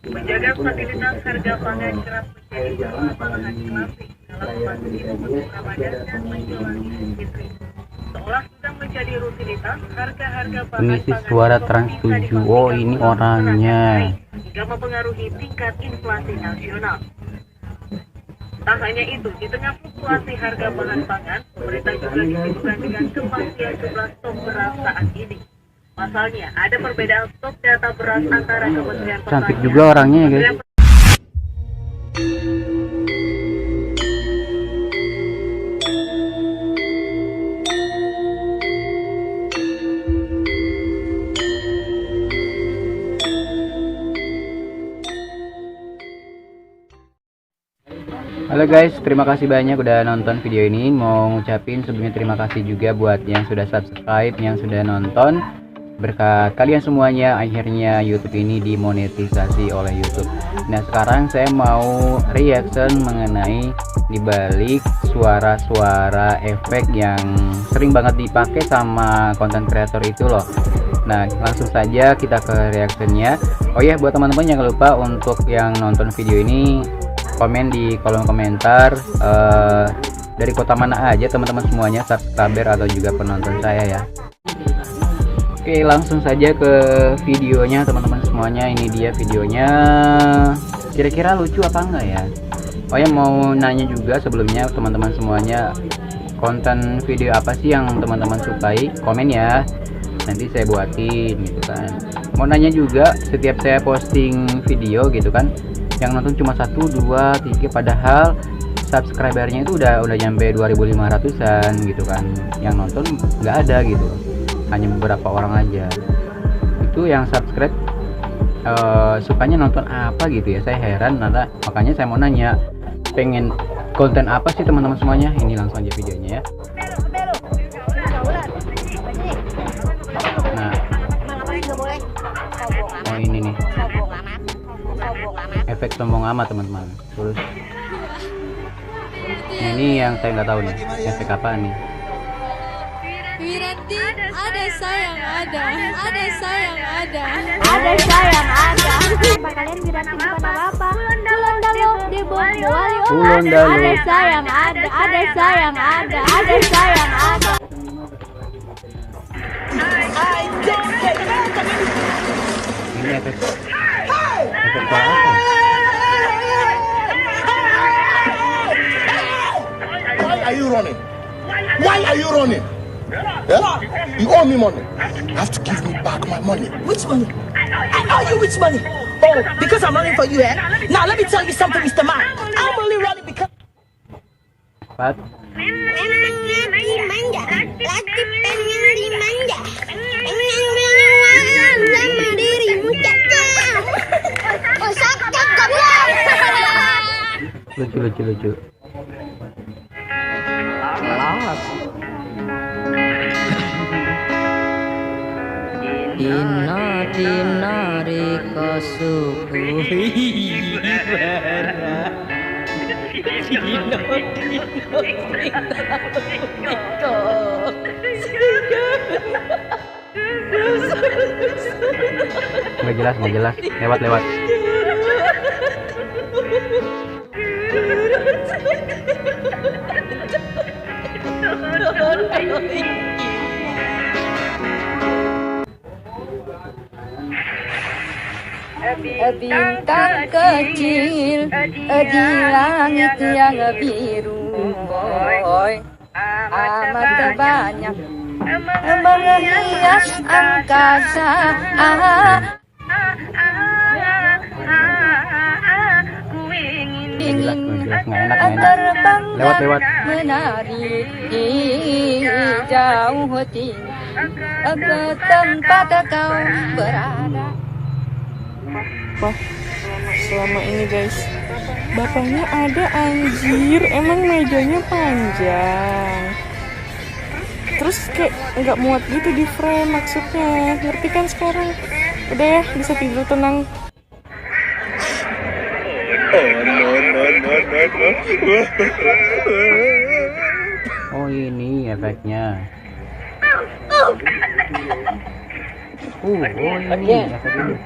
Menjaga stabilitas harga pangan kerap menjadi permasalahan klasik dalam memasuki musim Ramadan dan menjelang Idul Fitri. Seolah sudah menjadi rutinitas, harga-harga bahan Pengisi pangan suara juga Trans bisa 7. Oh, dipastikan ini terus orangnya. naik hingga mempengaruhi tingkat inflasi nasional. Tak hanya itu, di tengah fluktuasi harga bahan pangan, pemerintah juga disibukkan dengan kepastian jumlah stok beras saat ini. Pasalnya, ada perbedaan stok data beras antara Kementerian Pertanian. Cantik juga orangnya ya guys. Halo guys, terima kasih banyak udah nonton video ini. Mau ngucapin sebelumnya terima kasih juga buat yang sudah subscribe, yang sudah nonton. Berkat kalian semuanya akhirnya YouTube ini dimonetisasi oleh YouTube. Nah, sekarang saya mau reaction mengenai dibalik suara-suara efek yang sering banget dipakai sama konten kreator itu loh. Nah, langsung saja kita ke reactionnya. Oh ya, buat teman-teman jangan lupa untuk yang nonton video ini komen di kolom komentar dari kota mana aja teman-teman semuanya, subscriber atau juga penonton saya ya. Oke, langsung saja ke videonya teman-teman semuanya. Ini dia videonya. Kira-kira lucu apa enggak ya? Oh ya, mau nanya juga sebelumnya teman-teman semuanya, konten video apa sih yang teman-teman sukai? Komen ya, nanti saya buatin gitu kan. Mau nanya juga, setiap saya posting video gitu kan, yang nonton cuma 1, 2, 3, padahal subscribernya itu udah nyampe 2500-an gitu kan. Yang nonton nggak ada gitu, hanya beberapa orang aja. Itu yang subscribe sukanya nonton apa gitu ya, saya heran. Makanya saya mau nanya, pengen konten apa sih teman-teman semuanya? Ini langsung aja videonya ya. Nah, oh ini nih, efek sombong amat teman-teman. Terus ini yang saya nggak tahu nih, efek apa nih? Wiranti, ada sayang ada sayang ada sayang ada. Kalian Wiranti bukan apa-apa. Ulun dalu di Boali. Ulun dalu. Ada sayang ada sayang ada sayang ada. Ini efek suara apa? Why are you running? Why are you running? Yeah? You owe me money. You have to give me back my money. Which money? I owe you which money? Oh, because I'm running for you, eh? Now let me tell you something, Mr. Man. I'm only running because... Pat? Lucu. Dina rika suku Nggak jelas, lewat. Bintang kecil di langit yang biru, amat banyak menghias angkasa. Nggak enak. Terbang Lewat. menari di jauh tinggi ke tempat kau berada. Selama ini guys, bapaknya ada anjir, emang mejanya panjang, terus kayak nggak muat gitu di frame, maksudnya ngerti kan sekarang? Udah ya, bisa tidur tenang. Oh ini efeknya. Oh ini efek ini.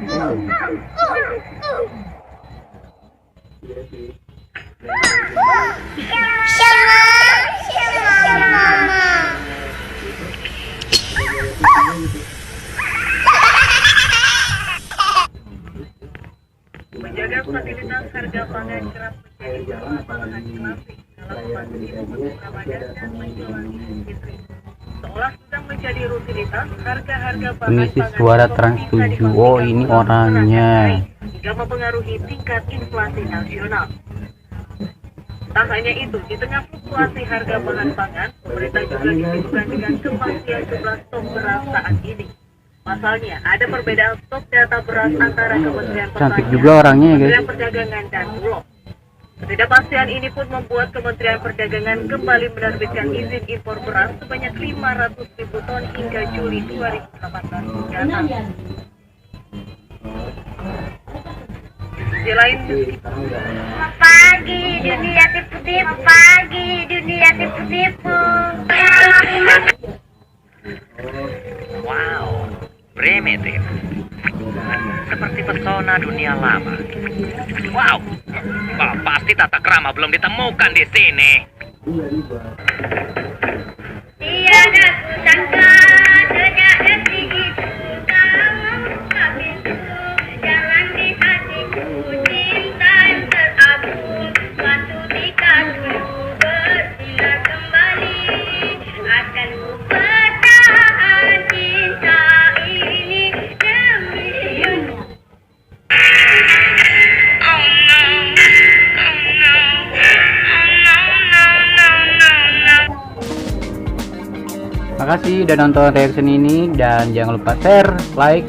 Menjaga stabilitas harga pangan kerap menjadi permasalahan klasik dalam memasuki musim Ramadan dan menjelang Idul Fitri. Seolah sedang menjadi rutinitas, harga-harga bahan Pengisi pangan suara belum Trans bisa 7. Oh ini dipastikan orangnya. naik hingga mempengaruhi tingkat inflasi nasional. Tak hanya itu, di tengah fluktuasi harga bahan pangan, pemerintah juga disibukkan dengan kepastian jumlah stok beras saat ini. Pasalnya, ada perbedaan stok data beras antara Kementerian Cantik Pertanian, juga orangnya ya guys. Kementerian Perdagangan, dan Bulog. Ketidakpastian ini pun membuat Kementerian Perdagangan kembali menerbitkan izin impor beras sebanyak 500.000 ton hingga Juli 2018 mendatang. Di lain Pagi dunia tipu-tipu, pagi dunia tipu-tipu. Wow, primitif. Seperti pesona dunia lama. Wow, wah, pasti tata krama belum ditemukan di sini. Tiada kusangka sejak detik itu kamu habisku jalan di hatiku, cinta yang terabur waktu nikah dulu bersinar kembali, akan ku pertahan cinta ini demi you. Makasih udah nonton reaction ini dan jangan lupa share, like,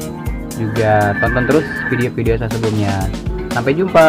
juga tonton terus video-video saya sebelumnya. Sampai jumpa.